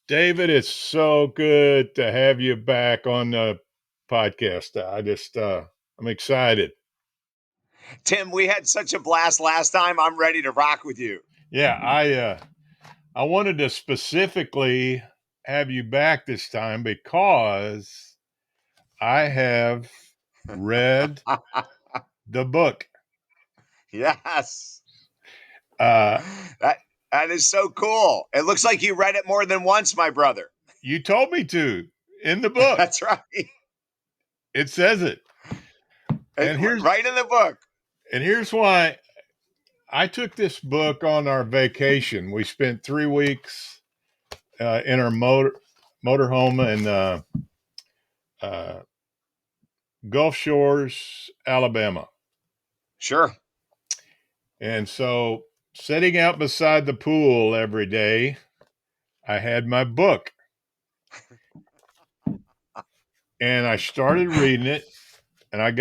David, it's so good to have you back on the podcast. I'm excited. Tim, we had such a blast last time. I'm ready to rock with you. Yeah, I wanted to specifically have you back this time because I have read the book. Yes. Uh, That that is so cool. It looks like you read it more than once, my brother. you told me to in the book. That's right. It says it. It's And here's right in the book. and here's why I took this book on our vacation. We spent 3 weeks in our motorhome in uh, Gulf Shores, Alabama. Sure. And so, sitting out beside the pool every day, I had my book and I started reading it, and I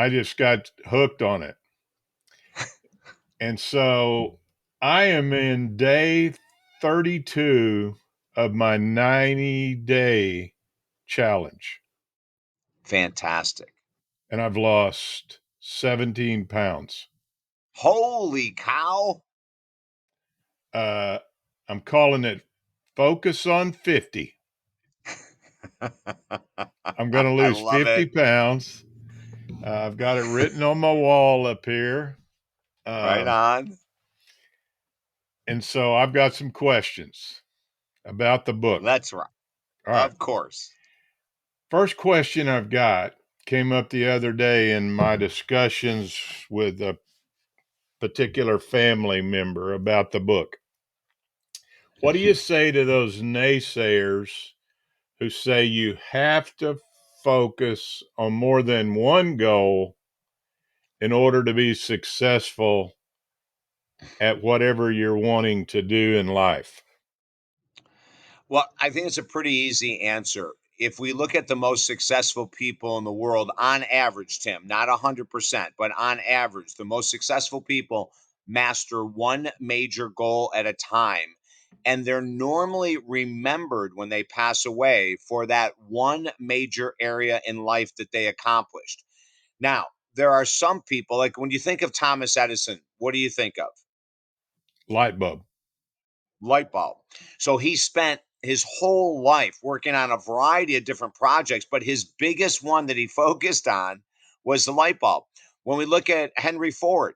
just got hooked on it. And so, I am in day 32 of my 90-day challenge, Fantastic. and I've lost 17 pounds. Holy cow. Uh, I'm calling it Focus on 50. I'm going to I lose love 50 it. pounds. I've got it written on my wall up here. Right Um, on. and so I've got some questions about the book. That's right. All right. Of course. First question I've got came up the other day in my discussions with a particular family member about the book. What do you say to those naysayers who say you have to focus on more than one goal in order to be successful at whatever you're wanting to do in life? Well, I think it's a pretty easy answer. If we look at the most successful people in the world on average, Tim, not 100%, but on average, the most successful people master one major goal at a time. And they're normally remembered when they pass away for that one major area in life that they accomplished. Now, there are some people, like when you think of Thomas Edison, what do you think of? Light bulb. Light bulb. So he spent his whole life working on a variety of different projects, but his biggest one that he focused on was the light bulb. When we look at Henry Ford,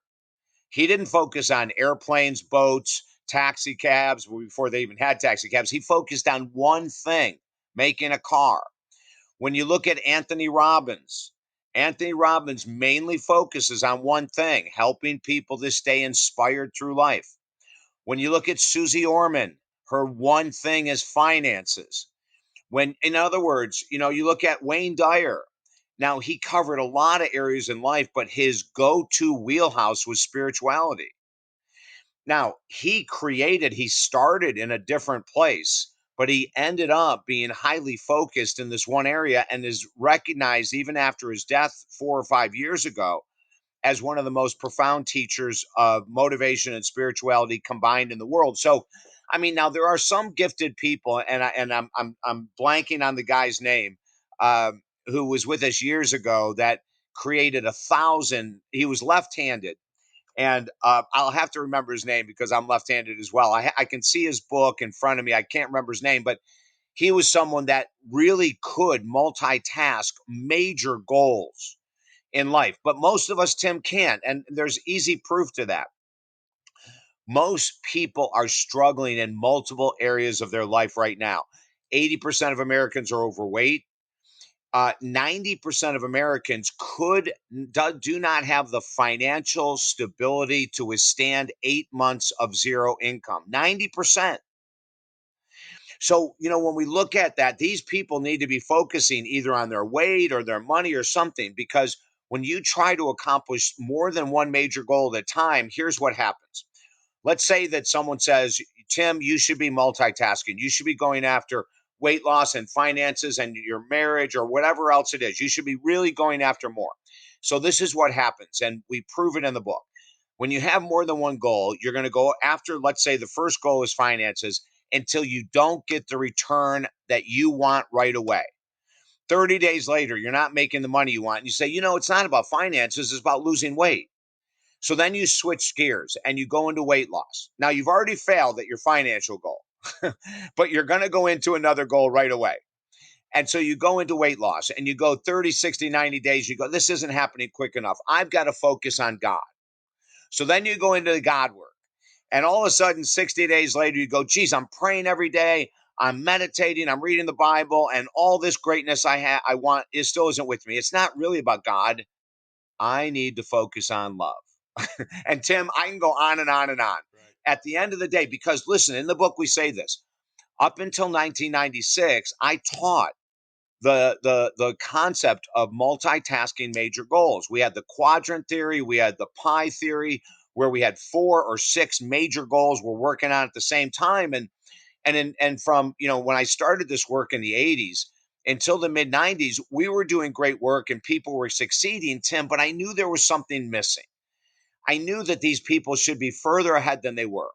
he didn't focus on airplanes, boats, taxi cabs before they even had taxi cabs. He focused on one thing, making a car. When you look at Anthony Robbins mainly focuses on one thing, helping people to stay inspired through life. When you look at Susie Orman, her one thing is finances. When, in other words, you look at Wayne Dyer. Now, he covered a lot of areas in life, but his go to wheelhouse was spirituality. Now, he started in a different place, but he ended up being highly focused in this one area and is recognized even after his death 4 or 5 years ago as one of the most profound teachers of motivation and spirituality combined in the world. So, I mean, now there are some gifted people, and I'm blanking on the guy's name, who was with us years ago that created 1,000. He was left-handed, and I'll have to remember his name because I'm left-handed as well. I can see his book in front of me. I can't remember his name, but he was someone that really could multitask major goals in life. But most of us, Tim, can't. And there's easy proof to that. Most people are struggling in multiple areas of their life right now. 80% of Americans are overweight. 90% of Americans do not have the financial stability to withstand 8 months of zero income. 90%. So, when we look at that, these people need to be focusing either on their weight or their money or something, because when you try to accomplish more than one major goal at a time, here's what happens. Let's say that someone says, Tim, you should be multitasking. You should be going after weight loss and finances and your marriage or whatever else it is. You should be really going after more. So this is what happens, and we prove it in the book. When you have more than one goal, you're going to go after, let's say the first goal is finances, until you don't get the return that you want right away. 30 days later, you're not making the money you want. And you say, it's not about finances, it's about losing weight. So then you switch gears and you go into weight loss. Now you've already failed at your financial goal, but you're going to go into another goal right away. And so you go into weight loss and you go 30, 60, 90 days. You go, this isn't happening quick enough. I've got to focus on God. So then you go into the God work. And all of a sudden, 60 days later, you go, geez, I'm praying every day. I'm meditating. I'm reading the Bible. And all this greatness I want, it still isn't with me. It's not really about God. I need to focus on love. And Tim, I can go on and on and on. Right. At the end of the day, because listen, in the book, we say this. Up until 1996, I taught the concept of multitasking major goals. We had the quadrant theory, we had the pie theory, where we had 4 or 6 major goals we're working on at the same time. And from when I started this work in the 80s until the mid 90s, we were doing great work and people were succeeding, Tim, but I knew there was something missing. I knew that these people should be further ahead than they were.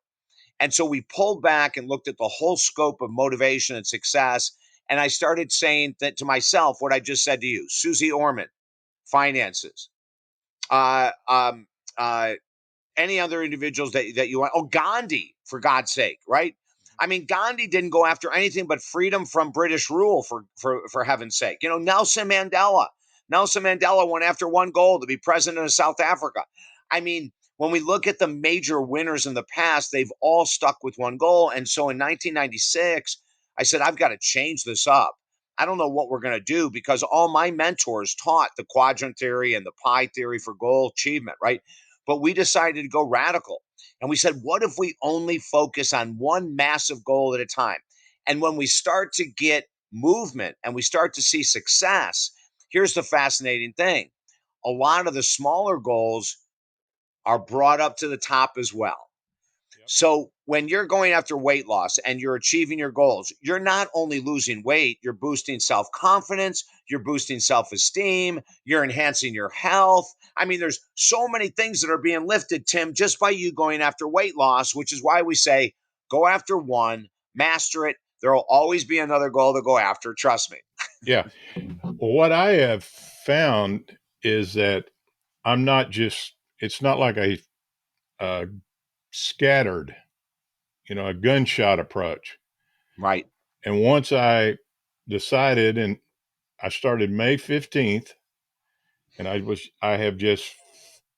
And so we pulled back and looked at the whole scope of motivation and success. And I started saying that to myself, what I just said to you, Susie Orman, finances, uh, um, uh, any other individuals that you want. Oh, Gandhi, for God's sake, right? I mean, Gandhi didn't go after anything but freedom from British rule, for heaven's sake. Nelson Mandela. Nelson Mandela went after one goal, to be president of South Africa. I mean, when we look at the major winners in the past, they've all stuck with one goal. And so in 1996, I said, I've got to change this up. I don't know what we're going to do, because all my mentors taught the quadrant theory and the pie theory for goal achievement, right? But we decided to go radical. And we said, what if we only focus on one massive goal at a time? And when we start to get movement and we start to see success, here's the fascinating thing. A lot of the smaller goals are brought up to the top as well. So when you're going after weight loss and you're achieving your goals, you're not only losing weight, you're boosting self-confidence, you're boosting self-esteem, you're enhancing your health. I mean, there's so many things that are being lifted, Tim, just by you going after weight loss, which is why we say go after one, master it. There will always be another goal to go after. Trust me. Yeah. What I have found is that it's not like a scattered, a gunshot approach. Right. And once I decided, and I started May 15th, and I have just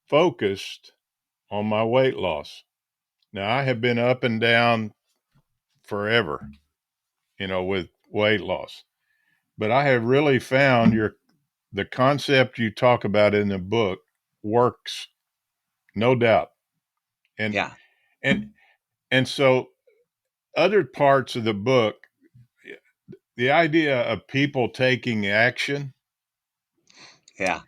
focused on my weight loss. Now, I have been up and down forever, with weight loss, but I have really found the concept you talk about in the book works, no doubt. And, Yeah. and, and so other parts of the book, the idea of people taking action, Yeah.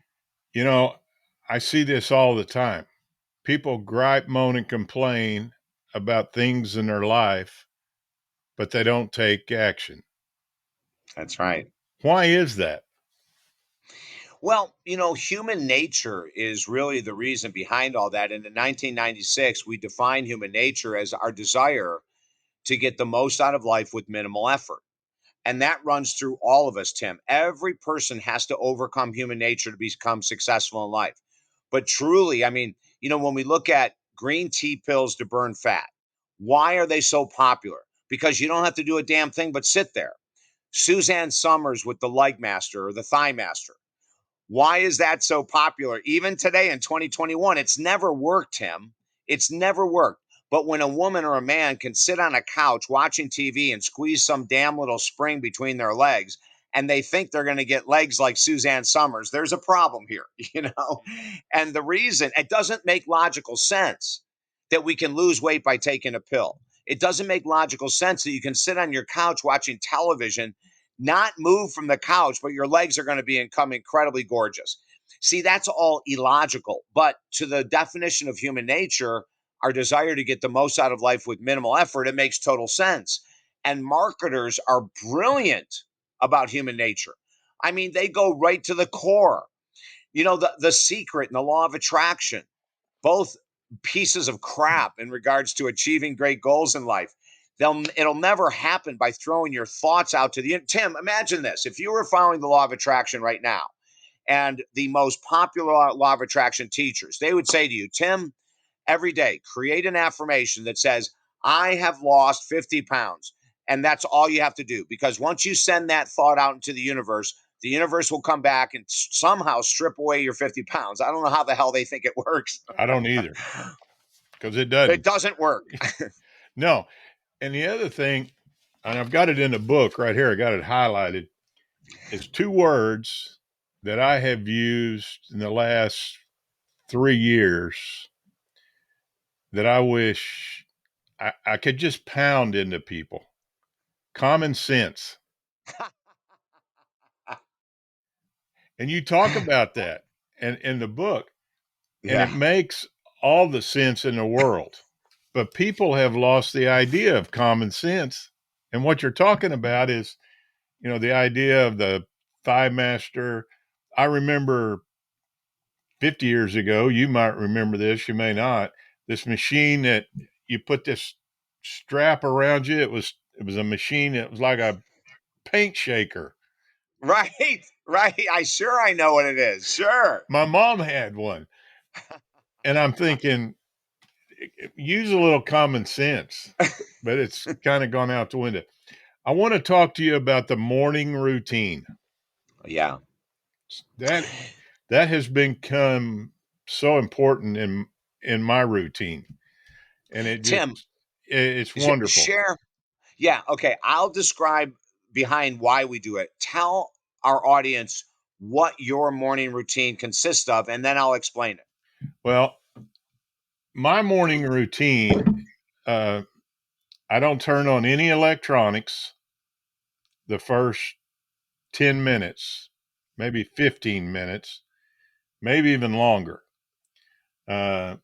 I see this all the time. People gripe, moan, and complain about things in their life, but they don't take action. That's right. Why is that? Well, human nature is really the reason behind all that. And in 1996, we defined human nature as our desire to get the most out of life with minimal effort. And that runs through all of us, Tim. Every person has to overcome human nature to become successful in life. But truly, I mean, when we look at green tea pills to burn fat, why are they so popular? Because you don't have to do a damn thing but sit there. Suzanne Summers with the Leg Master or the Thigh Master. Why is that so popular? Even today in 2021, it's never worked, Tim. It's never worked. But when a woman or a man can sit on a couch watching TV and squeeze some damn little spring between their legs, and they think they're going to get legs like Suzanne Summers, there's a problem here, And the reason it doesn't make logical sense that we can lose weight by taking a pill. It doesn't make logical sense that you can sit on your couch watching television, not move from the couch, but your legs are going to become incredibly gorgeous. See, that's all illogical. But to the definition of human nature, our desire to get the most out of life with minimal effort, it makes total sense. And marketers are brilliant about human nature. I mean, they go right to the core. The secret and the law of attraction, both pieces of crap in regards to achieving great goals in life. It'll never happen by throwing your thoughts out to the Tim, imagine this. If you were following the law of attraction right now, and the most popular law of attraction teachers, they would say to you, Tim, every day, create an affirmation that says, I have lost 50 pounds. And that's all you have to do. Because once you send that thought out into the universe will come back and somehow strip away your 50 pounds. I don't know how the hell they think it works. I don't either, because it It doesn't. doesn't work. No. And the other thing, and I've got it in the book right here, I got it highlighted, is two words that I have used in the last 3 years that I wish I could just pound into people. Common sense. And you talk about that in the book, and it Yeah. makes all the sense in the world. But people have lost the idea of common sense. And what you're talking about is, the idea of the thigh master. I remember 50 years ago, you might remember this, you may not, this machine that you put this strap around you. It was a machine that was like a paint shaker. Right. Right. I know what it is. Sure. My mom had one. And I'm thinking, use a little common sense, but it's kind of gone out the window. I want to talk to you about the morning routine. Yeah. That that has become so important in my routine, and Tim, it's wonderful. share. Yeah. Okay. I'll describe behind why we do it. Tell our audience what your morning routine consists of, and then I'll explain it. Well, my morning routine, uh, I don't turn on any electronics the first 10 minutes, maybe 15 minutes, maybe even longer. Uh,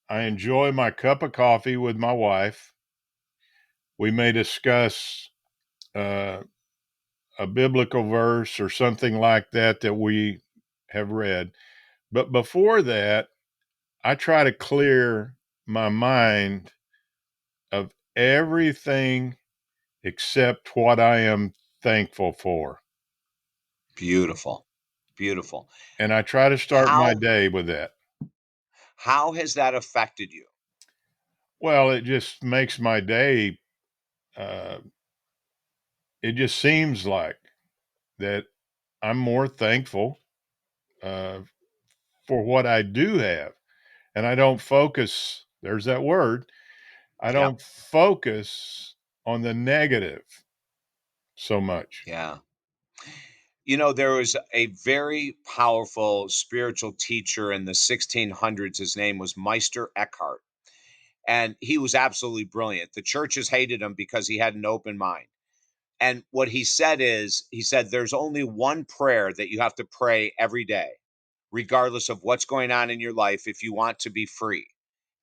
I enjoy my cup of coffee with my wife. We may discuss uh, a biblical verse or something like that that we have read. But before that, I try to clear my mind of everything except what I am thankful for. Beautiful. Beautiful. And I try to start my How day with that. how has that affected you? Well, it just makes my day, uh, it just seems like that I'm more thankful uh, for what I do have. And I don't focus, there's that word, I Yep. don't focus on the negative so much. Yeah. There was a very powerful spiritual teacher in the 1600s. His name was Meister Eckhart, and he was absolutely brilliant. The churches hated him because he had an open mind. And what he said, there's only one prayer that you have to pray every day, regardless of what's going on in your life, if you want to be free.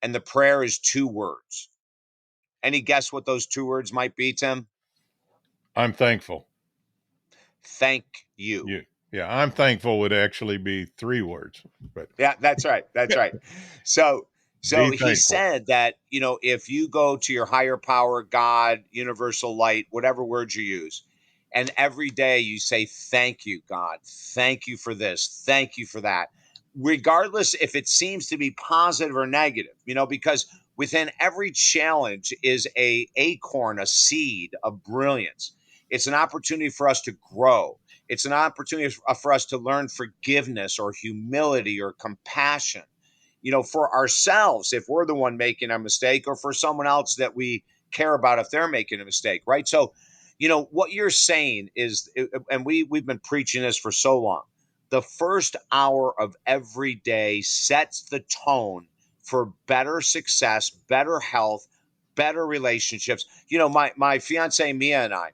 And the prayer is two words. Any guess what those two words might be, Tim? I'm thankful. Thank you. You, yeah, I'm thankful would actually be three words, but Yeah, that's right. That's right. So be he thankful. said that, if you go to your higher power, God, universal light, whatever words you use, and every day you say, thank you, God, thank you for this, thank you for that, regardless if it seems to be positive or negative, because within every challenge is a acorn, a seed of brilliance. It's an opportunity for us to grow. It's an opportunity for us to learn forgiveness or humility or compassion, for ourselves if we're the one making a mistake, or for someone else that we care about if they're making a mistake, right? So, what you're saying is, and we've been preaching this for so long. The first hour of every day sets the tone for better success, better health, better relationships. My fiance Mia and I,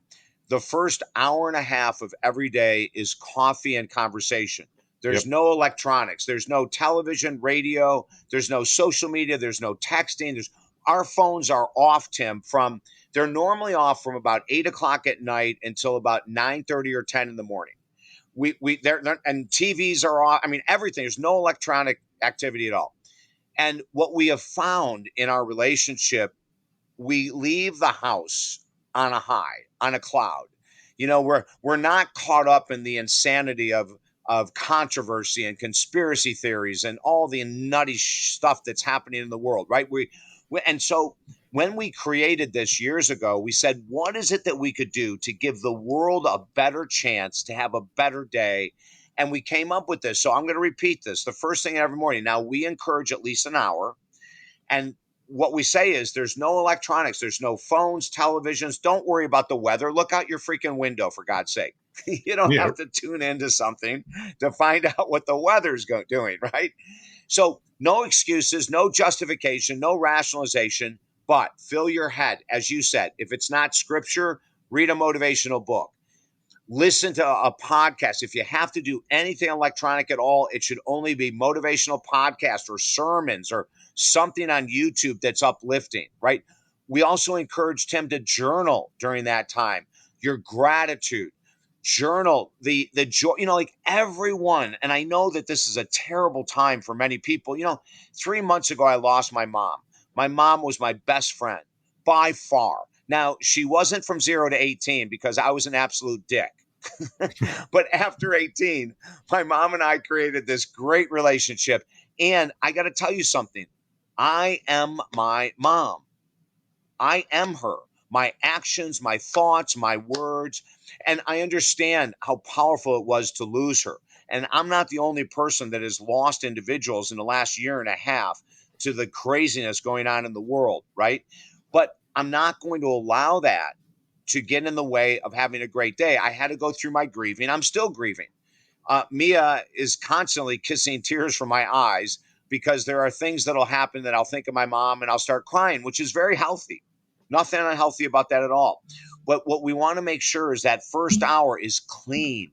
the first hour and a half of every day is coffee and conversation. There's Yep. no electronics. There's no television, radio. There's no social media. There's no texting. Our phones are off, Tim. They're normally off from about 8 o'clock at night until about 9:30 or 10 in the morning. And TVs are off. I mean, everything. There's no electronic activity at all. And what we have found in our relationship we leave the house on a high, on a cloud. We're not caught up in the insanity of controversy and conspiracy theories and all the nutty stuff that's happening in the world, right? And so when we created this years ago, we said, what is it that we could do to give the world a better chance to have a better day? And we came up with this. So I'm going to repeat this the first thing every morning. Now, we encourage at least an hour. And what we say is there's no electronics, there's no phones, televisions. Don't worry about the weather. Look out your freaking window, for God's sake. You don't Yeah. have to tune into something to find out what the weather's doing, right? So, no excuses, no justification, no rationalization, but fill your head. As you said, if it's not scripture, read a motivational book, listen to a podcast. If you have to do anything electronic at all, it should only be motivational podcast or sermons or something on YouTube that's uplifting, right? We also encouraged him to journal during that time, your gratitude, journal the joy, like everyone. And I know that this is a terrible time for many people. 3 months ago, I lost my mom. My mom was my best friend by far. Now, she wasn't from 0 to 18 because I was an absolute dick. But after 18, my mom and I created this great relationship. And I got to tell you something. I am my mom. I am her. My actions, my thoughts, my words. And I understand how powerful it was to lose her. And I'm not the only person that has lost individuals in the last year and a half to the craziness going on in the world, right? But I'm not going to allow that to get in the way of having a great day. I had to go through my grieving. I'm still grieving. Mia is constantly kissing tears from my eyes because there are things that'll happen that I'll think of my mom and I'll start crying, which is very healthy. Nothing unhealthy about that at all. But what we want to make sure is that first hour is clean,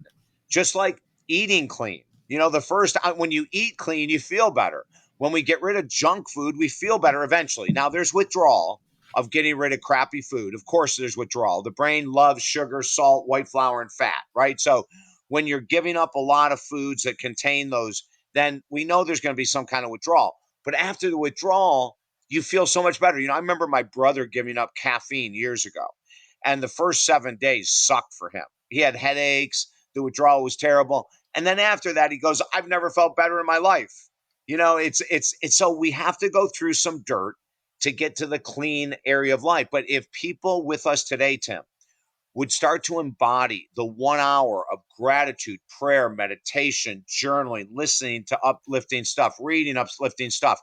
just like eating clean. The first when you eat clean, you feel better. When we get rid of junk food, we feel better eventually. Now, there's withdrawal of getting rid of crappy food. Of course, there's withdrawal. The brain loves sugar, salt, white flour, and fat, right? So when you're giving up a lot of foods that contain those, then we know there's going to be some kind of withdrawal. But after the withdrawal, you feel so much better. I remember my brother giving up caffeine years ago, and the first 7 days sucked for him. He had headaches, the withdrawal was terrible. And then after that, he goes, I've never felt better in my life. It's so we have to go through some dirt to get to the clean area of life. But if people with us today, Tim, would start to embody the 1 hour of gratitude, prayer, meditation, journaling, listening to uplifting stuff, reading uplifting stuff,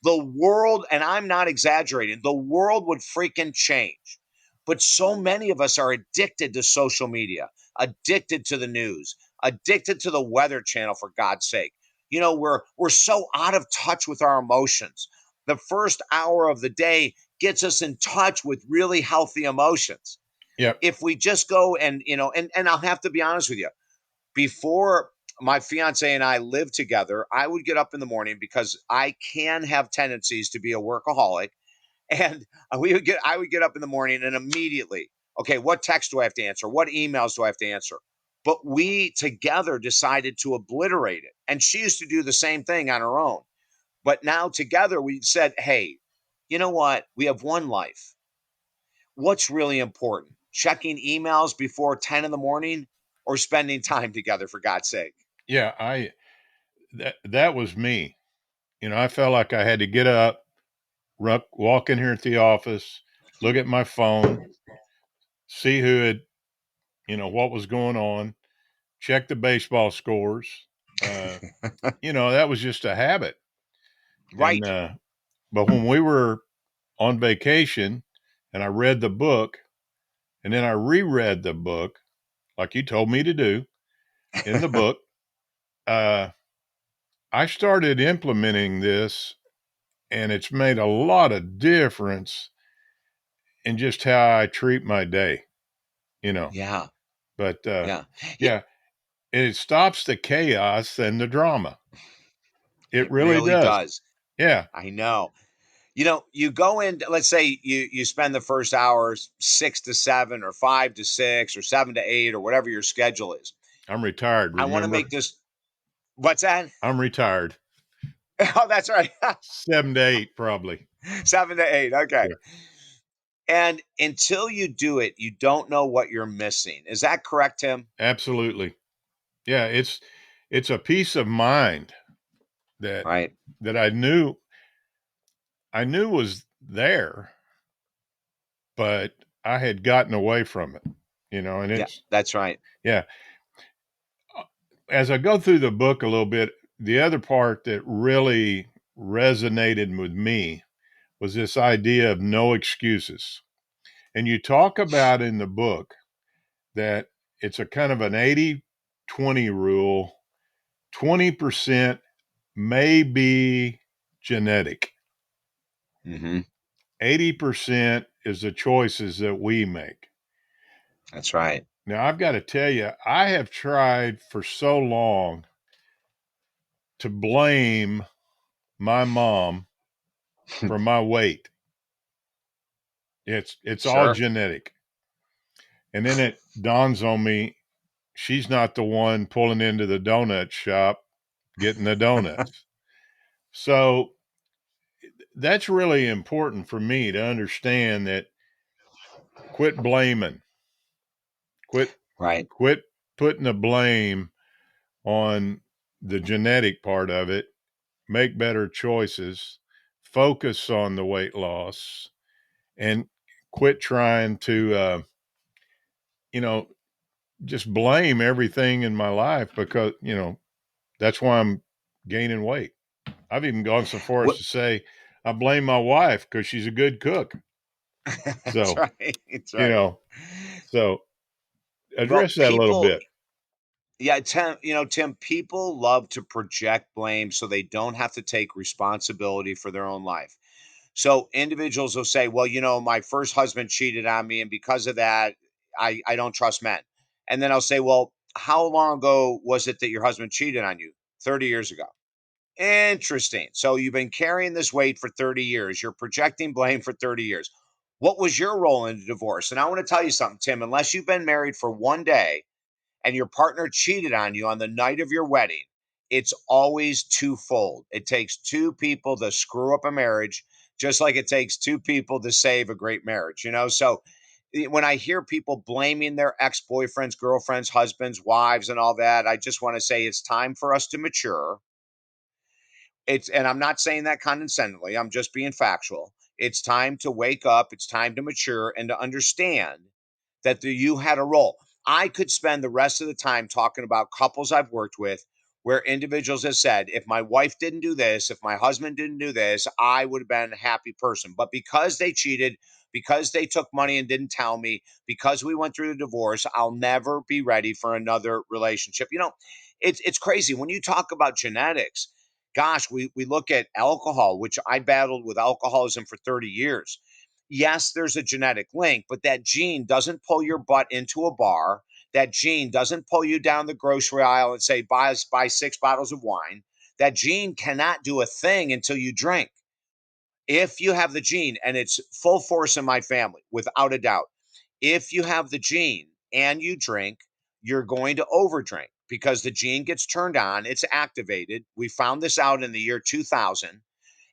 the world, and I'm not exaggerating, the world would freaking change. But so many of us are addicted to social media, addicted to the news, addicted to the Weather Channel, for God's sake. We're so out of touch with our emotions. The first hour of the day gets us in touch with really healthy emotions. Yep. If we just go and I'll have to be honest with you, before my fiance and I lived together, I would get up in the morning because I can have tendencies to be a workaholic. And I would get up in the morning and immediately, okay, what text do I have to answer? What emails do I have to answer? But we together decided to obliterate it. And she used to do the same thing on her own. But now together we said, hey, you know what? We have one life. What's really important? Checking emails before 10 in the morning or spending time together, for God's sake? Yeah. That was me. I felt like I had to get up, walk in here at the office, look at my phone, see who had, what was going on, check the baseball scores. Uh, that was just a habit. And, Right. but when we were on vacation and I read the book and then I reread the book, like you told me to do in the book, uh, I started implementing this and it's made a lot of difference in just how I treat my day, you know. Yeah. But Yeah. Yeah. yeah, it stops the chaos and the drama. It It really really does. does. Yeah, I know. You go in, let's say you spend the first hours 6 to 7 or 5 to 6 or 7 to 8 or whatever your schedule is. I'm retired, I want to make remember? this, what's that? I'm retired. Oh, that's right. 7 to 8 probably. 7 to 8. Okay. Yeah. And until you do it, you don't know what you're missing. Is that correct, Tim? Absolutely. Yeah, it's a peace of mind that Right. that I knew was there, but I had gotten away from it, and Yeah, it's that's right. yeah. As I go through the book a little bit, the other part that really resonated with me was this idea of no excuses. And you talk about in the book that it's a kind of an 80-20 rule. 20% may be genetic, Hmm. 80% is the choices that we make. That's right. Now, I've got to tell you, I have tried for so long to blame my mom for my weight. It's all Sure. genetic. And then it dawns on me, she's not the one pulling into the donut shop getting the donuts. So that's really important for me to understand that quit blaming, quit Right. quit putting the blame on the genetic part of it, make better choices, focus on the weight loss, and quit trying to you know just blame everything in my life because that's why I'm gaining weight. I've even gone so far as What? to say I blame my wife because she's a good cook. That's So right. That's you right. know so Well, address that a little people, bit. yeah, Tim, people love to project blame so they don't have to take responsibility for their own life. So individuals will say, well, my first husband cheated on me, and because of that, I don't trust men. And then I'll say, well, how long ago was it that your husband cheated on you? 30 years ago. Interesting. So you've been carrying this weight for 30 years. You're projecting blame for 30 years. What was your role in the divorce? And I want to tell you something, Tim, unless you've been married for one day and your partner cheated on you on the night of your wedding, it's always twofold. It takes two people to screw up a marriage, just like it takes two people to save a great marriage. So when I hear people blaming their ex boyfriends, girlfriends, husbands, wives, and all that, I just want to say it's time for us to mature. And I'm not saying that condescendingly, I'm just being factual. It's time to wake up, it's time to mature and to understand that you had a role. I could spend the rest of the time talking about couples I've worked with where individuals have said, if my wife didn't do this, if my husband didn't do this, I would have been a happy person. But because they cheated, because they took money and didn't tell me, because we went through the divorce, I'll never be ready for another relationship. It's crazy when you talk about genetics. Gosh, we look at alcohol, which I battled with alcoholism for 30 years. Yes, there's a genetic link, but that gene doesn't pull your butt into a bar. That gene doesn't pull you down the grocery aisle and say, buy 6 bottles of wine. That gene cannot do a thing until you drink. If you have the gene, and it's full force in my family, without a doubt, if you have the gene and you drink, you're going to overdrink because the gene gets turned on, it's activated. We found this out in the year 2000.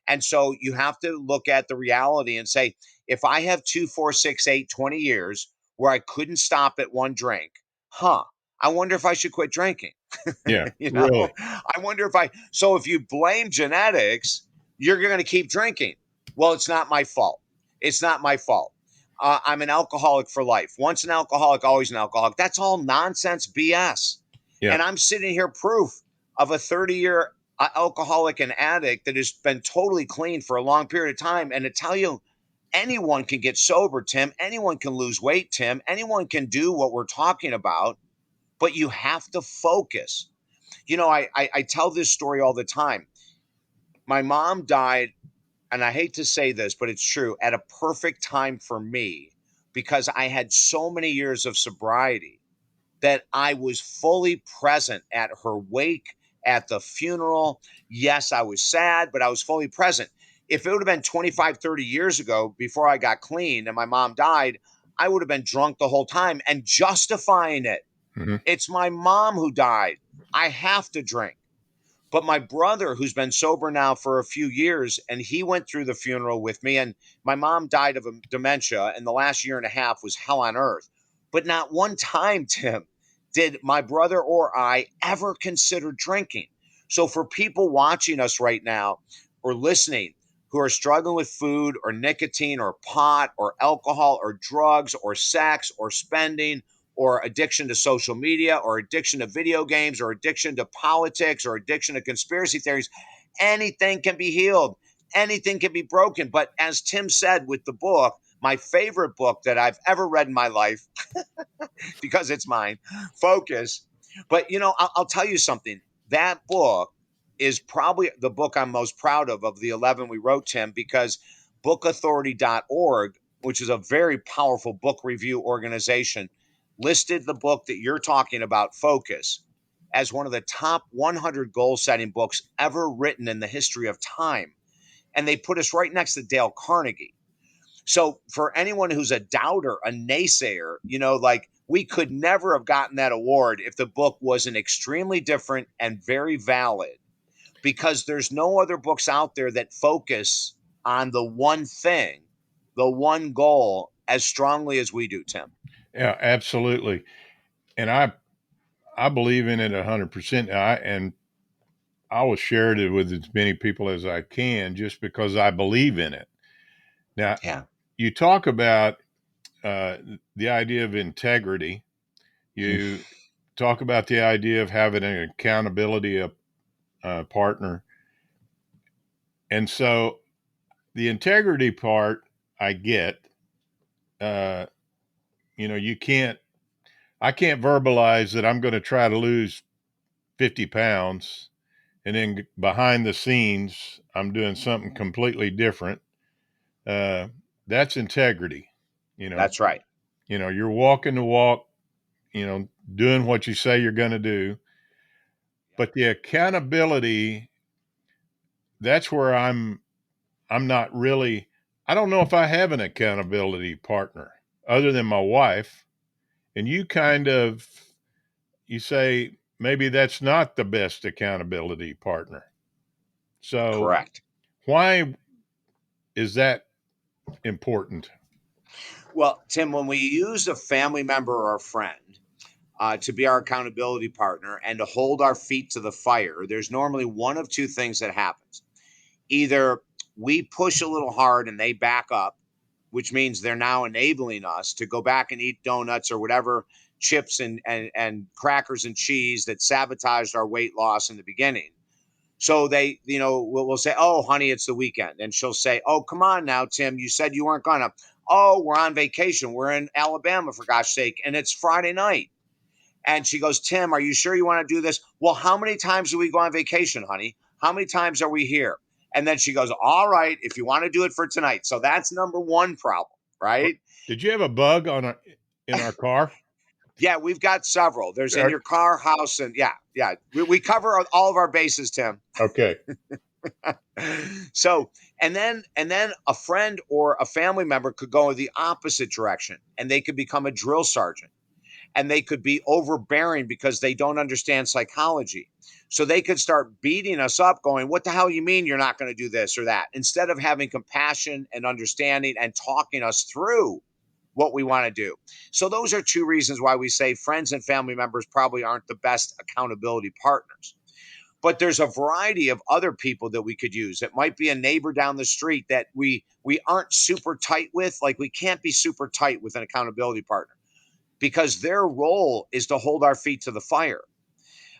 And so you have to look at the reality and say, if I have 2, 4, 6, 8, 20 years where I couldn't stop at one drink, I wonder if I should quit drinking. Yeah, you know, really. I wonder so if you blame genetics, you're going to keep drinking. Well, it's not my fault. It's not my fault. I'm an alcoholic for life. Once an alcoholic, always an alcoholic. That's all nonsense BS. Yeah, And I'm sitting here proof of a 30-year alcoholic and addict that has been totally clean for a long period of time. And to tell you, anyone can get sober, Tim. Anyone can lose weight, Tim. Anyone can do what we're talking about, but you have to focus. I tell this story all the time. My mom died, and I hate to say this, but it's true, at a perfect time for me because I had so many years of sobriety that I was fully present at her wake, at the funeral. Yes, I was sad, but I was fully present. If it would have been 25, 30 years ago before I got clean and my mom died, I would have been drunk the whole time and justifying it. hmm It's my mom who died. I have to drink. But my brother, who's been sober now for a few years, and he went through the funeral with me, and my mom died of a dementia, and the last year and a half was hell on earth. But not one time, Tim, did my brother or I ever consider drinking. So for people watching us right now or listening who are struggling with food or nicotine or pot or alcohol or drugs or sex or spending or addiction to social media or addiction to video games or addiction to politics or addiction to conspiracy theories, anything can be healed. Anything can be broken. But as Tim said with the book, my favorite book that I've ever read in my life, because it's mine, Focus. But, I'll tell you something. That book is probably the book I'm most proud of the 11 we wrote, Tim, because bookauthority.org, which is a very powerful book review organization, listed the book that you're talking about, Focus, as one of the top 100 goal setting books ever written in the history of time. And they put us right next to Dale Carnegie. So for anyone who's a doubter, a naysayer, like we could never have gotten that award if the book wasn't extremely different and very valid, because there's no other books out there that focus on the one thing, the one goal as strongly as we do, Tim. Yeah, absolutely. And I believe in it 100%. I will share it with as many people as I can just because I believe in it. Now, Yeah. you talk about uh, the idea of integrity. Mm. You talk about the idea of having an accountability partner. And so the integrity part, I get. Uh, you I can't verbalize that I'm going to try to lose 50 pounds and then behind the scenes, I'm doing something completely different. Uh, that's integrity. You know, That's right. you're walking the walk, doing what you say you're going to do. Yep. But the accountability, that's where I'm not really, I don't know if I have an accountability partner other than my wife. And you say maybe that's not the best accountability partner. So Correct. why is that important? Well, Tim, when we use a family member or a friend to be our accountability partner and to hold our feet to the fire, there's normally one of two things that happens. Either we push a little hard and they back up, which means they're now enabling us to go back and eat donuts or whatever chips and crackers and cheese that sabotaged our weight loss in the beginning. So they, we'll say, "Oh, honey, it's the weekend," and she'll say, "Oh, come on now, Tim, you said you weren't gonna." "Oh, we're on vacation. We're in Alabama, for gosh sake, and it's Friday night." And she goes, "Tim, are you sure you want to do this?" "Well, how many times do we go on vacation, honey? How many times are we here?" And then she goes, "All right, if you want to do it for tonight." So that's number one problem, right? Did you have a bug in our car? Yeah, we've got several. There's in Uh, your car, house, and yeah, yeah. We cover all of our bases, Tim. Okay. So, and then a friend or a family member could go in the opposite direction, and they could become a drill sergeant, and they could be overbearing because they don't understand psychology. So they could start beating us up, going, "What the hell you mean you're not going to do this or that?" Instead of having compassion and understanding and talking us through what we want to do. So those are two reasons why we say friends and family members probably aren't the best accountability partners. But there's a variety of other people that we could use. It might be a neighbor down the street that we aren't super tight with. Like, we can't be super tight with an accountability partner because their role is to hold our feet to the fire.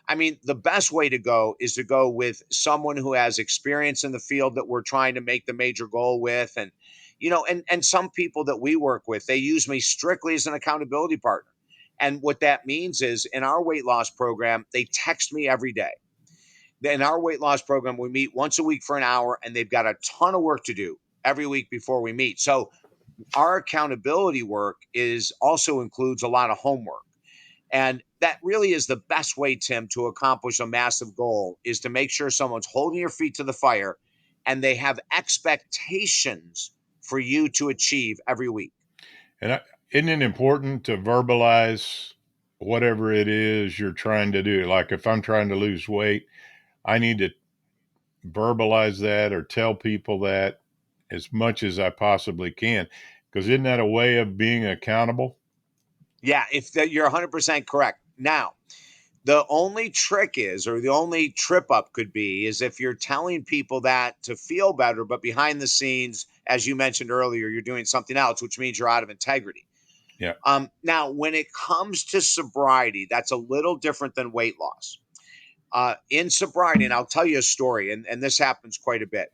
I mean, the best way to go is to go with someone who has experience in the field that we're trying to make the major goal with. And, and some people that we work with, they use me strictly as an accountability partner. And what that means is in our weight loss program, they text me every day. In our weight loss program, we meet once a week for an hour, and they've got a ton of work to do every week before we meet. So our accountability work is also includes a lot of homework. And that really is the best way, Tim, to accomplish a massive goal, is to make sure someone's holding your feet to the fire and they have expectations for you to achieve every week. And isn't it important to verbalize whatever it is you're trying to do? Like if I'm trying to lose weight, I need to verbalize that or tell people that as much as I possibly can. Because isn't that a way of being accountable? Yeah, you're 100% correct. Now, the only trick is, or the only trip up could be, is if you're telling people that to feel better, but behind the scenes, as you mentioned earlier, you're doing something else, which means you're out of integrity. Yeah. Now, when it comes to sobriety, that's a little different than weight loss. In sobriety, and I'll tell you a story, and this happens quite a bit.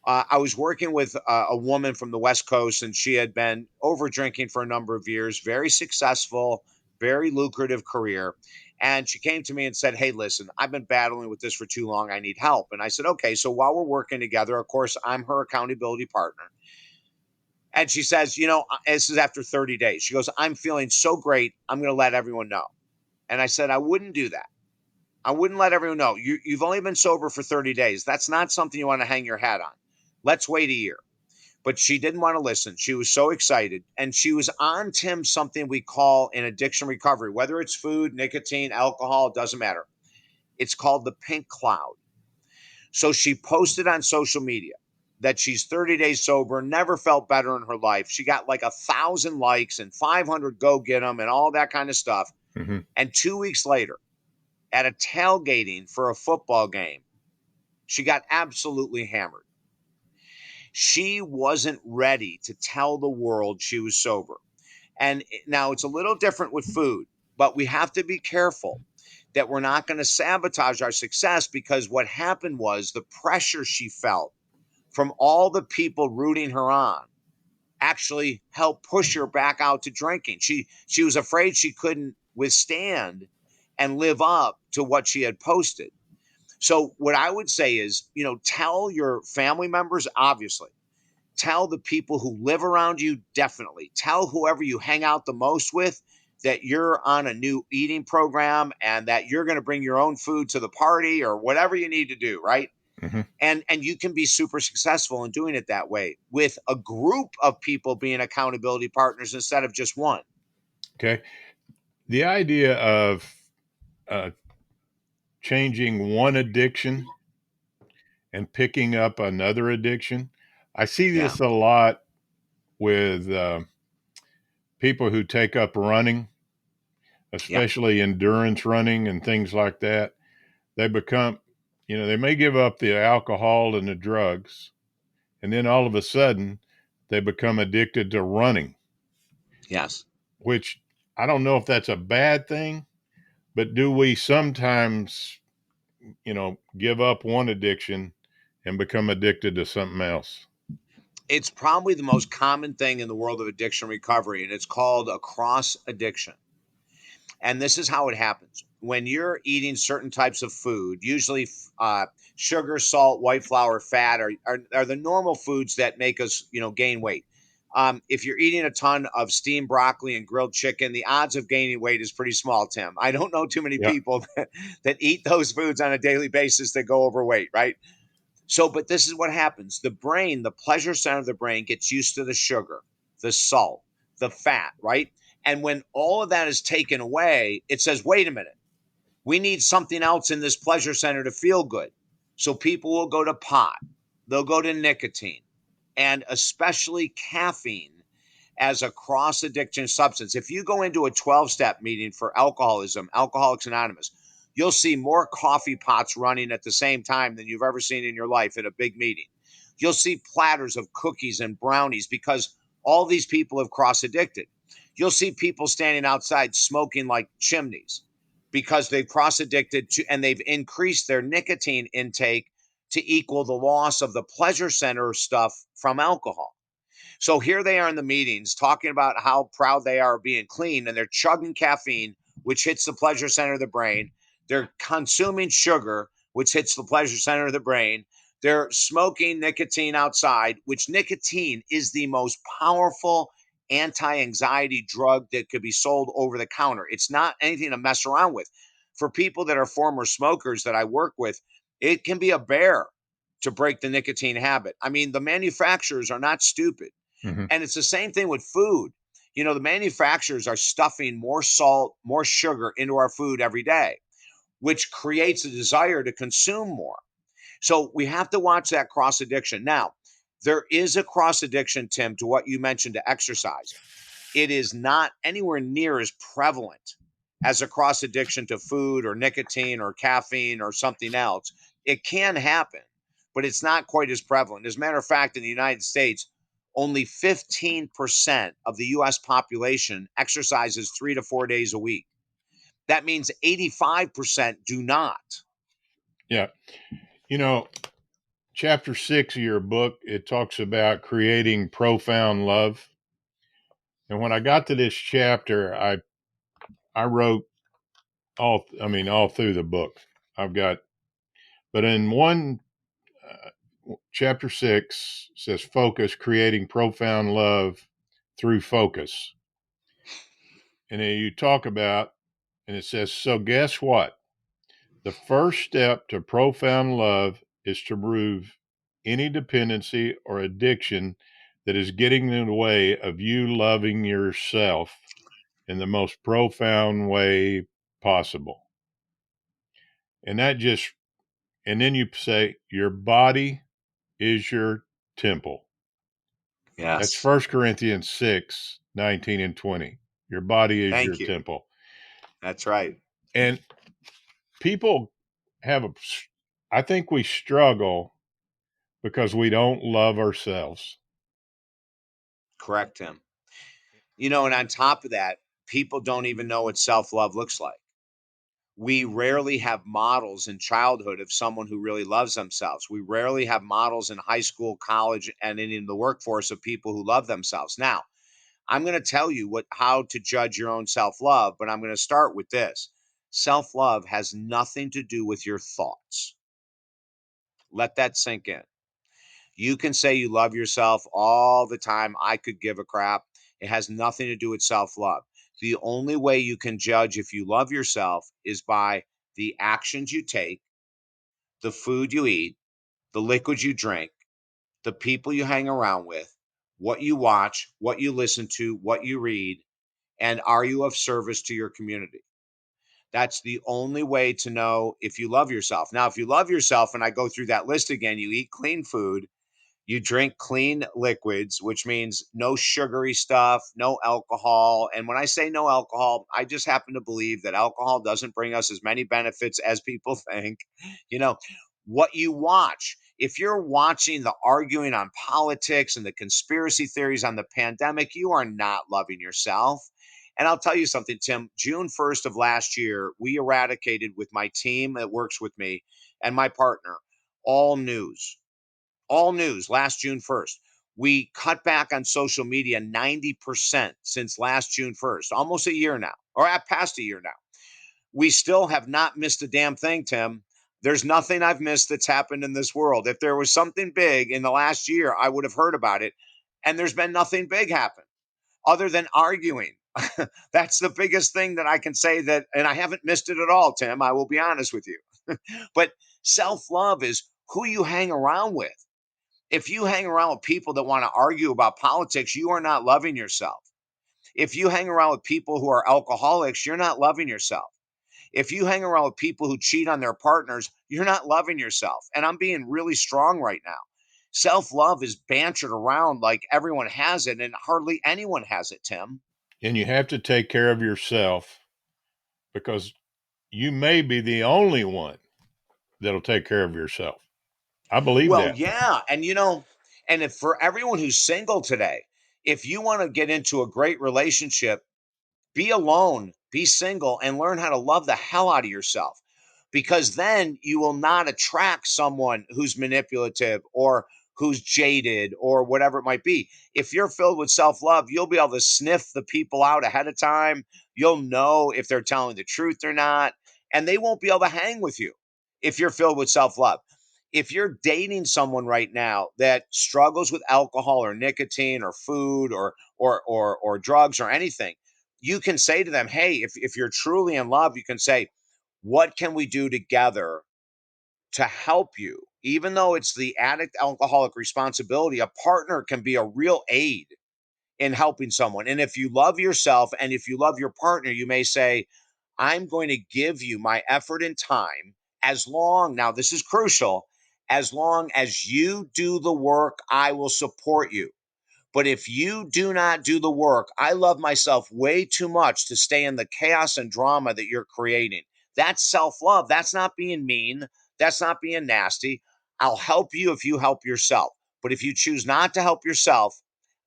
I was working with a woman from the West Coast, and she had been over drinking for a number of years, very successful, very lucrative career. And she came to me and said, "Hey, listen, I've been battling with this for too long. I need help." And I said, "Okay." So while we're working together, of course, I'm her accountability partner. And she says, this is after 30 days. She goes, "I'm feeling so great. I'm going to let everyone know." And I said, "I wouldn't do that. I wouldn't let everyone know. You've only been sober for 30 days. That's not something you want to hang your hat on. Let's wait a year." But she didn't want to listen. She was so excited. And she was on, Tim, something we call in addiction recovery, whether it's food, nicotine, alcohol, it doesn't matter. It's called the pink cloud. So she posted on social media that she's 30 days sober, never felt better in her life. She got like 1,000 likes and 500 go get them and all that kind of stuff. Mm-hmm. And 2 weeks later, at a tailgating for a football game, she got absolutely hammered. She wasn't ready to tell the world she was sober. And now it's a little different with food, but we have to be careful that we're not going to sabotage our success, because what happened was the pressure she felt from all the people rooting her on actually helped push her back out to drinking. She was afraid she couldn't withstand and live up to what she had posted. So what I would say is, tell your family members, obviously. Tell the people who live around you, definitely. Tell whoever you hang out the most with that you're on a new eating program and that you're going to bring your own food to the party or whatever you need to do, right? Mm-hmm. And you can be super successful in doing it that way with a group of people being accountability partners instead of just one. Okay. The idea of uh, changing one addiction and picking up another addiction, I see Yeah. this a lot with people who take up running, Yeah. especially endurance running and things like that. They become, they may give up the alcohol and the drugs, and then all of a sudden they become addicted to running, Yes. which I don't know if that's a bad thing, but do we sometimes, give up one addiction and become addicted to something else? It's probably the most common thing in the world of addiction recovery, and it's called a cross addiction. And this is how it happens. When you're eating certain types of food, usually sugar, salt, white flour, fat are the normal foods that make us, gain weight. If you're eating a ton of steamed broccoli and grilled chicken, the odds of gaining weight is pretty small, Tim. I don't know too many Yeah. people that eat those foods on a daily basis that go overweight, right? So, but this is what happens. The brain, the pleasure center of the brain, gets used to the sugar, the salt, the fat, right? And when all of that is taken away, it says, wait a minute, we need something else in this pleasure center to feel good. So people will go to pot, they'll go to nicotine, and especially caffeine as a cross addiction substance. If you go into a 12-step meeting for alcoholism, Alcoholics Anonymous, you'll see more coffee pots running at the same time than you've ever seen in your life at a big meeting. You'll see platters of cookies and brownies because all these people have cross addicted. You'll see people standing outside smoking like chimneys because they've cross addicted to, and they've increased their nicotine intake to equal the loss of the pleasure center stuff from alcohol. So here they are in the meetings talking about how proud they are of being clean, and they're chugging caffeine, which hits the pleasure center of the brain. They're consuming sugar, which hits the pleasure center of the brain. They're smoking nicotine outside, which nicotine is the most powerful anti-anxiety drug that could be sold over the counter. It's not anything to mess around with. For people that are former smokers that I work with, it can be a bear to break the nicotine habit. I mean, the manufacturers are not stupid. Mm-hmm. And it's the same thing with food. The manufacturers are stuffing more salt, more sugar into our food every day. which creates a desire to consume more. So we have to watch that cross addiction. Now, there is a cross addiction, Tim, to what you mentioned, to exercise. It is not anywhere near as prevalent as a cross addiction to food or nicotine or caffeine or something else. It can happen, but it's not quite as prevalent. As a matter of fact, in the United States, only 15% of the US population exercises 3 to 4 days a week. That means 85% do not. Yeah. You know, chapter 6 of your book, it talks about creating profound love. And when I got to this chapter, I wrote all through the book. I've got, but in one chapter 6 says focus, creating profound love through focus. And then you talk about, and it says, so guess what? The first step to profound love is to remove any dependency or addiction that is getting in the way of you loving yourself in the most profound way possible. And that just, and then you say, your body is your temple. That's Yes. 1 Corinthians 6:19 and 20. Your body is your Thank you. temple. That's right. And people have I think we struggle because we don't love ourselves. Correct, Tim. And on top of that, people don't even know what self love looks like. We rarely have models in childhood of someone who really loves themselves. We rarely have models in high school, college, and in the workforce of people who love themselves. Now, I'm going to tell you how to judge your own self-love, but I'm going to start with this. Self-love has nothing to do with your thoughts. Let that sink in. You can say you love yourself all the time. I could give a crap. It has nothing to do with self-love. The only way you can judge if you love yourself is by the actions you take, the food you eat, the liquids you drink, the people you hang around with, what you watch, what you listen to, what you read, and are you of service to your community? That's the only way to know if you love yourself. Now, if you love yourself, and I go through that list again, you eat clean food, you drink clean liquids, which means no sugary stuff, no alcohol. And when I say no alcohol, I just happen to believe that alcohol doesn't bring us as many benefits as people think. You know, what you watch, if you're watching the arguing on politics and the conspiracy theories on the pandemic, you are not loving yourself. And I'll tell you something, Tim. June 1st of last year, we eradicated with my team that works with me and my partner all news last June 1st. We cut back on social media 90% since last June 1st, almost a year now, or past a year now. We still have not missed a damn thing, Tim. There's nothing I've missed that's happened in this world. If there was something big in the last year, I would have heard about it. And there's been nothing big happen other than arguing. That's the biggest thing that I can say that, and I haven't missed it at all, Tim. I will be honest with you. But self love is who you hang around with. If you hang around with people that want to argue about politics, you are not loving yourself. If you hang around with people who are alcoholics, you're not loving yourself. If you hang around with people who cheat on their partners, you're not loving yourself. And I'm being really strong right now. Self love is bantered around like everyone has it, and hardly anyone has it, Tim. And you have to take care of yourself because you may be the only one that'll take care of yourself. I believe Well, that. yeah. And, and if for everyone who's single today, if you want to get into a great relationship, be alone, be single, and learn how to love the hell out of yourself. Because then you will not attract someone who's manipulative or who's jaded or whatever it might be. If you're filled with self love, you'll be able to sniff the people out ahead of time. You'll know if they're telling the truth or not, and they won't be able to hang with you if you're filled with self love. If you're dating someone right now that struggles with alcohol or nicotine or food or drugs or anything, you can say to them, hey, if you're truly in love, you can say, what can we do together to help you? Even though it's the addict alcoholic responsibility, a partner can be a real aid in helping someone. And if you love yourself and if you love your partner, you may say, I'm going to give you my effort and time as long, now this is crucial, as long as you do the work, I will support you. But if you do not do the work, I love myself way too much to stay in the chaos and drama that you're creating. That's self love. That's not being mean. That's not being nasty. I'll help you if you help yourself. But if you choose not to help yourself,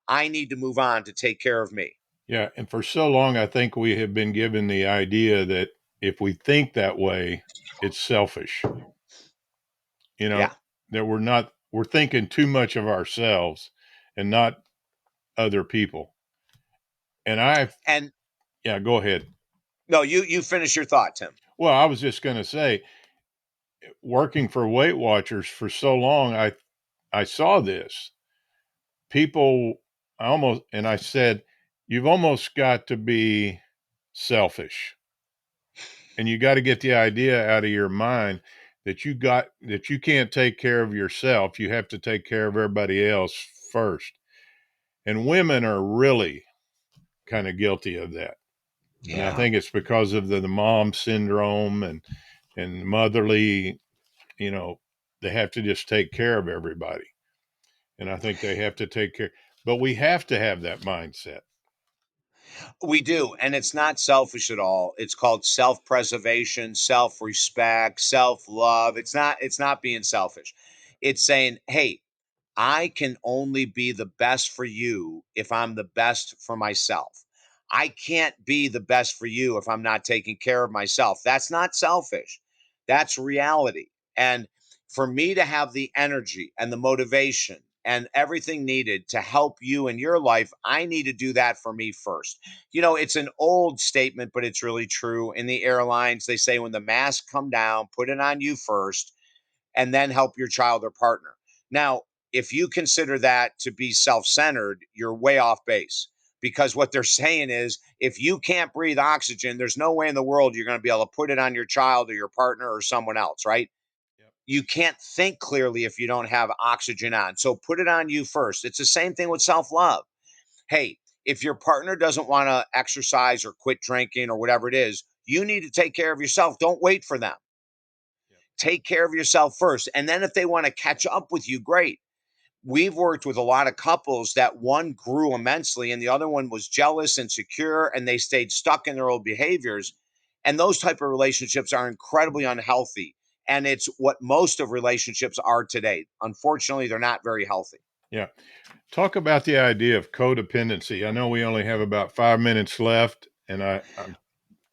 I need to move on to take care of me. Yeah. And for so long, I think we have been given the idea that if we think that way, it's selfish, you know, Yeah. that we're thinking too much of ourselves and not other people. And And yeah, go ahead. no, you finish your thought, Tim. Well, I was just going to say, working for Weight Watchers for so long, I saw this. People, and I said, you've almost got to be selfish, and you got to get the idea out of your mind that you can't take care of yourself. You have to take care of everybody else first. And women are really kind of guilty of that. And I Yeah. think it's because of the mom syndrome and motherly, you know, they have to just take care of everybody. And I think they have to take care, but we have to have that mindset. We do, and it's not selfish at all. It's called self-preservation, self-respect, self-love. It's not being selfish. It's saying, "Hey, I can only be the best for you if I'm the best for myself. I can't be the best for you if I'm not taking care of myself." That's not selfish. That's reality. And for me to have the energy and the motivation and everything needed to help you in your life, I need to do that for me first. It's an old statement, but it's really true. In the airlines, they say when the masks come down, put it on you first and then help your child or partner. Now, if you consider that to be self centered, you're way off base because what they're saying is if you can't breathe oxygen, there's no way in the world you're going to be able to put it on your child or your partner or someone else, right? Yep. You can't think clearly if you don't have oxygen on. So put it on you first. It's the same thing with self love. Hey, if your partner doesn't want to exercise or quit drinking or whatever it is, you need to take care of yourself. Don't wait for them. Yep. Take care of yourself first. And then if they want to catch up with you, great. We've worked with a lot of couples that one grew immensely and the other one was jealous, insecure, and they stayed stuck in their old behaviors. And those type of relationships are incredibly unhealthy. And it's what most of relationships are today. Unfortunately, they're not very healthy. Yeah. Talk about the idea of codependency. I know we only have about 5 minutes left, and I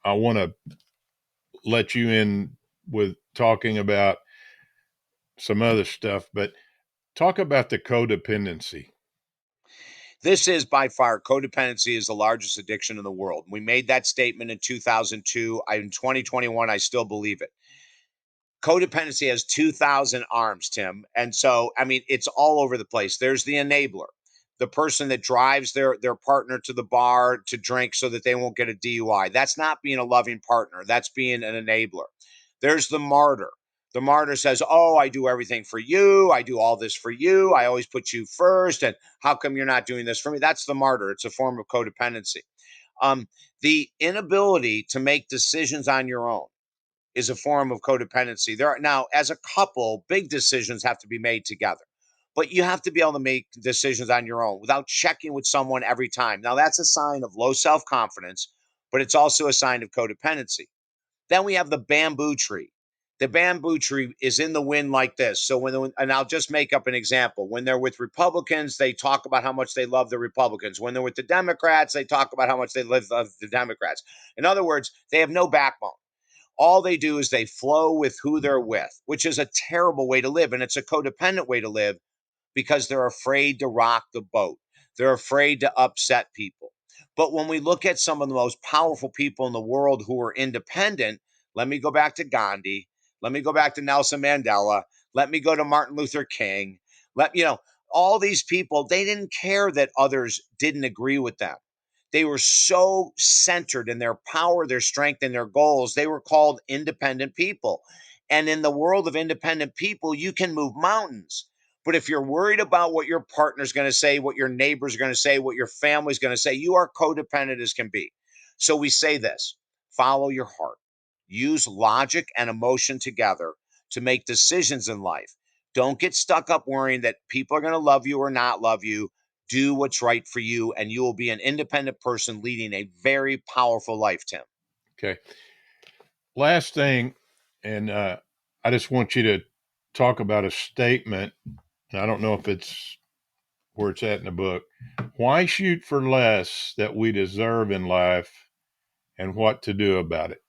want to let you in with talking about some other stuff, but talk about the codependency. This is by far, codependency is the largest addiction in the world. We made that statement in 2002. In 2021, I still believe it. Codependency has 2,000 arms, Tim. And so, I mean, it's all over the place. There's the enabler, the person that drives their partner to the bar to drink so that they won't get a DUI. That's not being a loving partner. That's being an enabler. There's the martyr. The martyr says, "Oh, I do everything for you. I do all this for you. I always put you first. And how come you're not doing this for me?" That's the martyr. It's a form of codependency. Um, the inability to make decisions on your own is a form of codependency. There are now, as a couple, big decisions have to be made together, but you have to be able to make decisions on your own without checking with someone every time. Now, that's a sign of low self confidence, but it's also a sign of codependency. Then we have the bamboo tree. The bamboo tree is in the wind like this. So and I'll just make up an example. When they're with Republicans, they talk about how much they love the Republicans. When they're with the Democrats, they talk about how much they love the Democrats. In other words, they have no backbone. All they do is they flow with who they're with, which is a terrible way to live. And it's a codependent way to live because they're afraid to rock the boat. They're afraid to upset people. But when we look at some of the most powerful people in the world who are independent, let me go back to Gandhi. Let me go back to Nelson Mandela. Let me go to Martin Luther King. All these people, they didn't care that others didn't agree with them. They were so centered in their power, their strength, and their goals. They were called independent people. And in the world of independent people, you can move mountains. But if you're worried about what your partner's going to say, what your neighbor's going to say, what your family's going to say, you are codependent as can be. So we say this: Follow your heart. Use logic and emotion together to make decisions in life. Don't get stuck up worrying that people are going to love you or not love you. Do what's right for you, and you will be an independent person leading a very powerful life, Tim. Okay. Last thing, and I just want you to talk about a statement. And I don't know if it's where it's at in the book. Why shoot for less that we deserve in life, and what to do about it?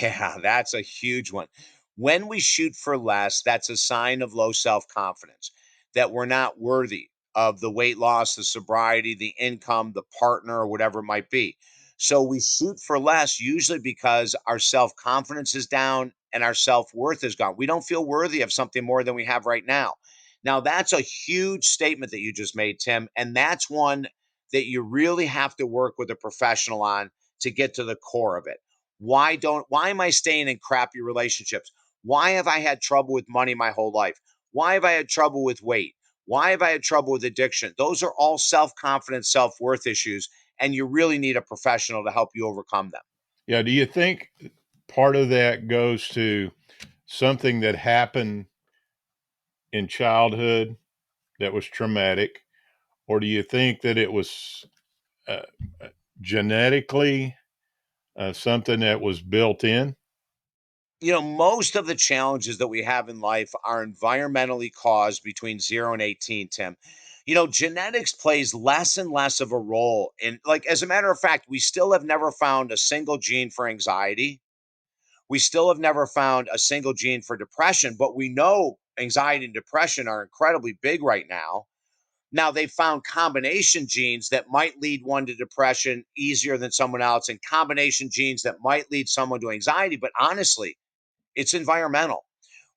Yeah, that's a huge one. When we shoot for less, that's a sign of low self confidence, that we're not worthy of the weight loss, the sobriety, the income, the partner, or whatever it might be. So we shoot for less usually because our self confidence is down and our self worth is gone. We don't feel worthy of something more than we have right now. Now, that's a huge statement that you just made, Tim. And that's one that you really have to work with a professional on to get to the core of it. Why am I staying in crappy relationships? Why have I had trouble with money my whole life? Why have I had trouble with weight? Why have I had trouble with addiction? Those are all self-confidence, self-worth issues, and you really need a professional to help you overcome them. Yeah. Do you think part of that goes to something that happened in childhood that was traumatic, or do you think that it was uh, genetically something that was built in? Most of the challenges that we have in life are environmentally caused between 0 and 18, Tim. Genetics plays less and less of a role in, like, as a matter of fact, we still have never found a single gene for anxiety. We still have never found a single gene for depression, but we know anxiety and depression are incredibly big right now. Now, they found combination genes that might lead one to depression easier than someone else, and combination genes that might lead someone to anxiety. But honestly, it's environmental.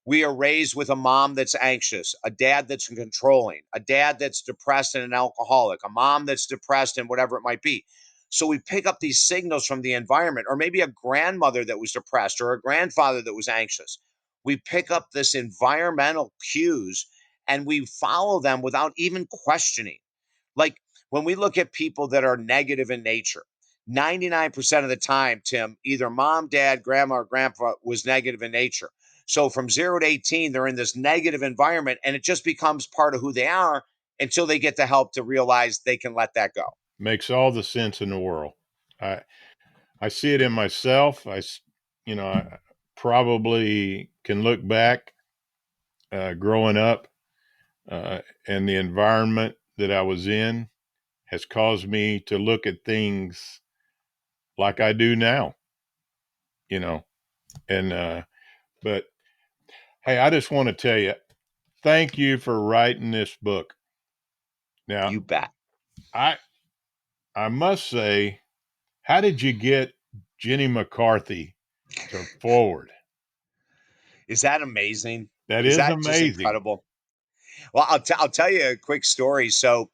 We are raised with a mom that's anxious, a dad that's controlling, a dad that's depressed and an alcoholic, a mom that's depressed and whatever it might be. So we pick up these signals from the environment, or maybe a grandmother that was depressed or a grandfather that was anxious. We pick up this environmental cues and we follow them without even questioning. Like, when we look at people that are negative in nature, 99% of the time, Tim, either mom, dad, grandma, or grandpa was negative in nature. So from 0 to 18, they're in this negative environment and it just becomes part of who they are until they get the help to realize they can let that go. Makes all the sense in the world. I I see it in myself. I probably can look back growing up, and the environment that I was in has caused me to look at things like I do now. You know, and but hey, I just want to tell you, thank you for writing this book. Now, You bet. I I must say, how did you get Jenny McCarthy to forward? Is that amazing? That Is is that just amazing. incredible? Well, I'll tell you a quick story. So,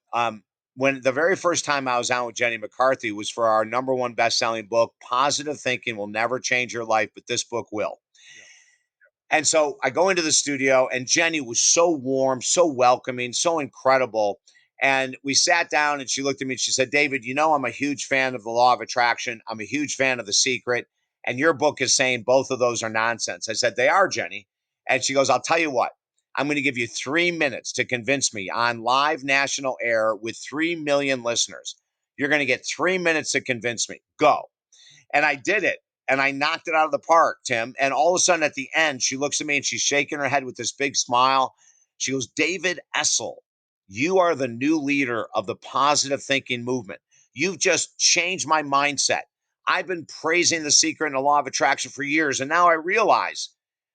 when the very first time I was out with Jenny McCarthy was for our number one best-selling book, Positive Thinking Will Never Change Your Life, but this book will. Yeah. And so I go into the studio, and Jenny was so warm, so welcoming, so incredible. And we sat down, and she looked at me and she said, David, I'm a huge fan of the law of attraction. I'm a huge fan of The Secret. And your book is saying both of those are nonsense. I said, they are, Jenny. And she goes, I'll tell you what, I'm going to give you 3 minutes to convince me on live national air with 3 million listeners. You're going to get 3 minutes to convince me. Go. And I did it. And I knocked it out of the park, Tim. And all of a sudden at the end, she looks at me and she's shaking her head with this big smile. She goes, David Essel, you are the new leader of the positive thinking movement. You've just changed my mindset. I've been praising The Secret and the law of attraction for years. And now I realize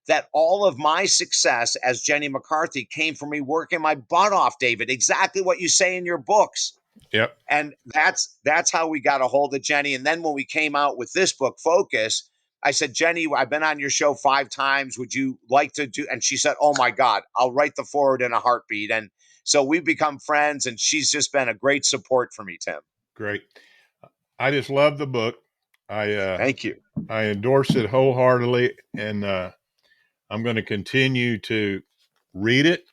that all of my success as Jenny McCarthy came from me working my butt off, David. Exactly what you say in your books. Yep. And that's how we got a hold of Jenny. And then when we came out with this book, Focus, I said, Jenny, I've been on your show 5 times. Would you like to do? And she said, oh my God, I'll write the forward in a heartbeat. And so we've become friends, and she's just been a great support for me, Tim. Great. I just love the book. I Thank you. I endorse it wholeheartedly, and I'm going to continue to read it,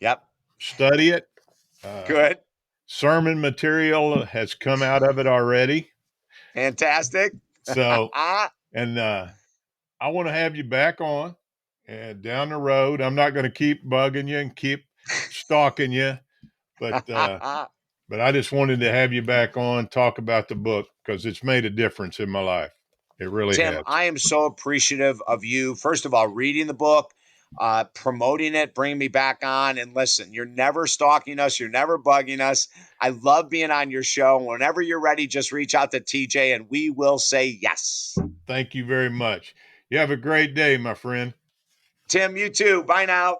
Yep. study it. Uh, Good. Sermon material has come out of it already. Fantastic. So, and I want to have you back on and down the road. I'm not going to keep bugging you and keep stalking you, but I just wanted to have you back on, talk about the book because it's made a difference in my life. It really Tim, has. I am so appreciative of you, first of all, reading the book, promoting it, bringing me back on. And listen, you're never stalking us, you're never bugging us. I love being on your show. Whenever you're ready, just reach out to TJ and we will say yes. Thank you very much. You have a great day, my friend. Tim, you too. Bye now.